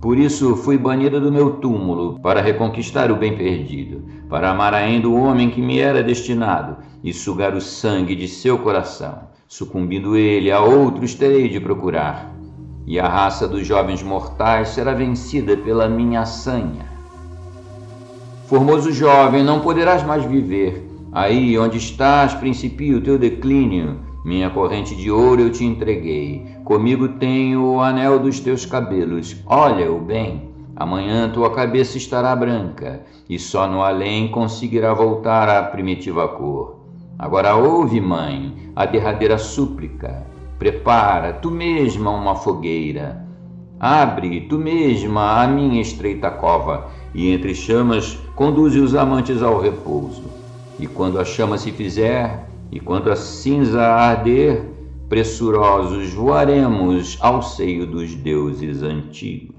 Por isso fui banida do meu túmulo, para reconquistar o bem perdido, para amar ainda o homem que me era destinado e sugar o sangue de seu coração. Sucumbindo ele, a outros terei de procurar, e a raça dos jovens mortais será vencida pela minha sanha. Formoso jovem, não poderás mais viver. Aí onde estás, principia o teu declínio. Minha corrente de ouro eu te entreguei. Comigo tenho o anel dos teus cabelos. Olha-o bem. Amanhã tua cabeça estará branca, e só no além conseguirá voltar à primitiva cor. Agora ouve, mãe, a derradeira súplica. Prepara tu mesma uma fogueira. Abre tu mesma a minha estreita cova, e entre chamas conduze os amantes ao repouso. E quando a chama se fizer, e quando a cinza arder, pressurosos voaremos ao seio dos deuses antigos.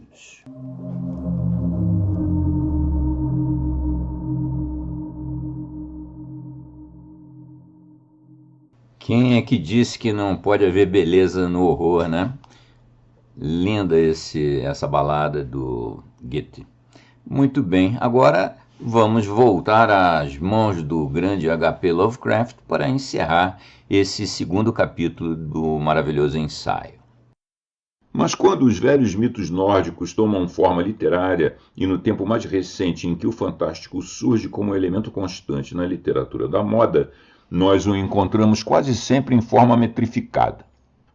Quem é que disse que não pode haver beleza no horror, né? Linda essa balada do Goethe. Muito bem, agora vamos voltar às mãos do grande H.P. Lovecraft para encerrar esse segundo capítulo do maravilhoso ensaio. Mas quando os velhos mitos nórdicos tomam forma literária e no tempo mais recente em que o fantástico surge como elemento constante na literatura da moda, nós o encontramos quase sempre em forma metrificada,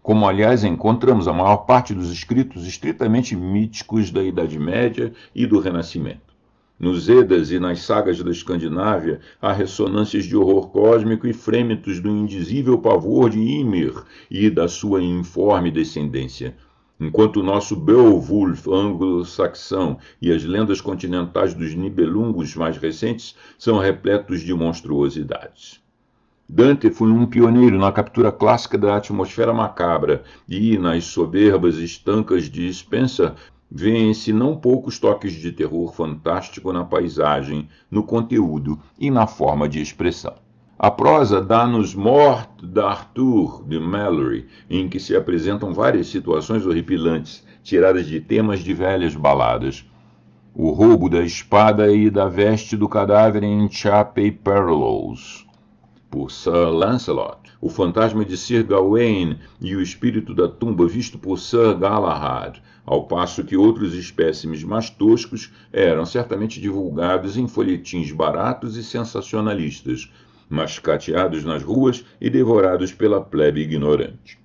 como aliás encontramos a maior parte dos escritos estritamente míticos da Idade Média e do Renascimento. Nos Eddas e nas sagas da Escandinávia há ressonâncias de horror cósmico e frêmitos do indizível pavor de Ymir e da sua informe descendência, enquanto o nosso Beowulf anglo-saxão e as lendas continentais dos Nibelungos mais recentes são repletos de monstruosidades. Dante foi um pioneiro na captura clássica da atmosfera macabra e, nas soberbas estancas de Spenser, vêem-se não poucos toques de terror fantástico na paisagem, no conteúdo e na forma de expressão. A prosa dá-nos Morte d'Arthur, de Malory, em que se apresentam várias situações horripilantes, tiradas de temas de velhas baladas. O roubo da espada e da veste do cadáver em Chapel Parallels, por Sir Lancelot, o fantasma de Sir Gawain e o espírito da tumba visto por Sir Galahad, ao passo que outros espécimes mais toscos eram certamente divulgados em folhetins baratos e sensacionalistas, mascateados nas ruas e devorados pela plebe ignorante.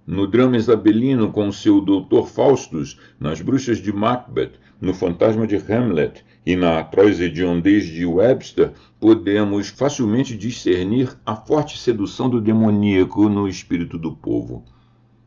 No drama isabelino com seu Dr. Faustus, nas Bruxas de Macbeth, no Fantasma de Hamlet e na atroz hediondez de Webster, podemos facilmente discernir a forte sedução do demoníaco no espírito do povo.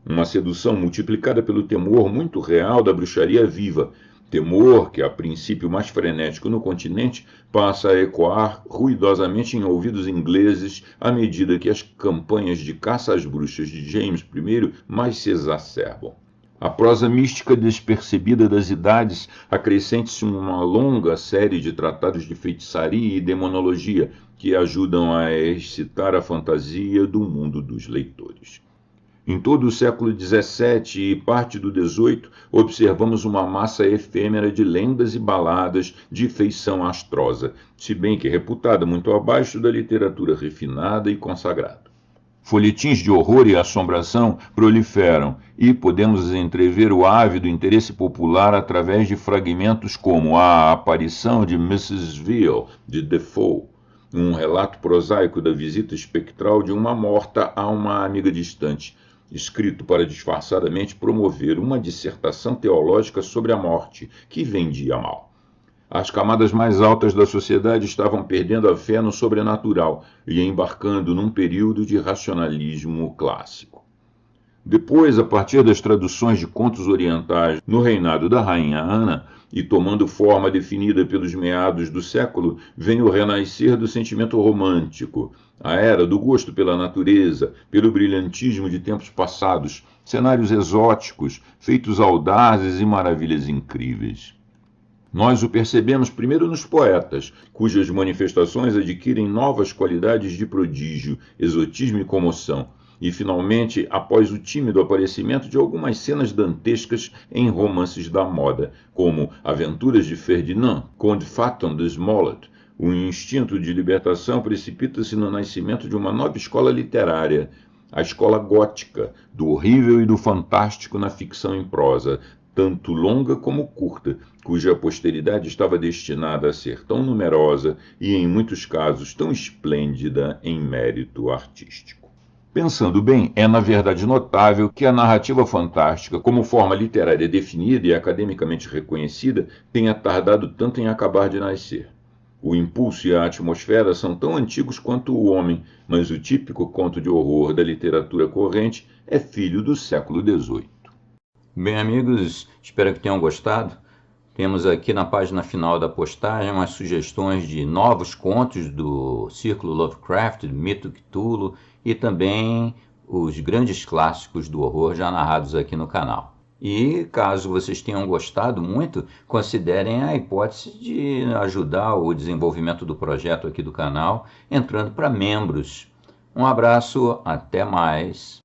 Uma sedução multiplicada pelo temor muito real da bruxaria viva, temor que, a princípio mais frenético no continente, passa a ecoar ruidosamente em ouvidos ingleses à medida que as campanhas de caça às bruxas de James I mais se exacerbam. A prosa mística despercebida das idades acrescente-se uma longa série de tratados de feitiçaria e demonologia que ajudam a excitar a fantasia do mundo dos leitores. Em todo o século XVII e parte do XVIII, observamos uma massa efêmera de lendas e baladas de feição astrosa, se bem que reputada muito abaixo da literatura refinada e consagrada. Folhetins de horror e assombração proliferam e podemos entrever o ávido interesse popular através de fragmentos como A Aparição de Mrs. Veal, de Defoe, um relato prosaico da visita espectral de uma morta a uma amiga distante, escrito para disfarçadamente promover uma dissertação teológica sobre a morte, que vendia mal. As camadas mais altas da sociedade estavam perdendo a fé no sobrenatural e embarcando num período de racionalismo clássico. Depois, a partir das traduções de contos orientais no reinado da rainha Ana, e tomando forma definida pelos meados do século, vem o renascer do sentimento romântico, a era do gosto pela natureza, pelo brilhantismo de tempos passados, cenários exóticos, feitos audazes e maravilhas incríveis. Nós o percebemos primeiro nos poetas, cujas manifestações adquirem novas qualidades de prodígio, exotismo e comoção, e, finalmente, após o tímido aparecimento de algumas cenas dantescas em romances da moda, como Aventuras de Ferdinand, Conde Faton de Smollett, o instinto de libertação precipita-se no nascimento de uma nova escola literária, a escola gótica, do horrível e do fantástico na ficção em prosa, tanto longa como curta, cuja posteridade estava destinada a ser tão numerosa e, em muitos casos, tão esplêndida em mérito artístico. Pensando bem, é na verdade notável que a narrativa fantástica, como forma literária definida e academicamente reconhecida, tenha tardado tanto em acabar de nascer. O impulso e a atmosfera são tão antigos quanto o homem, mas o típico conto de horror da literatura corrente é filho do século XVIII. Bem, amigos, espero que tenham gostado. Temos aqui na página final da postagem umas sugestões de novos contos do Círculo Lovecraft, do Mito Cthulhu, e também os grandes clássicos do horror já narrados aqui no canal. E caso vocês tenham gostado muito, considerem a hipótese de ajudar o desenvolvimento do projeto aqui do canal, entrando para membros. Um abraço, até mais!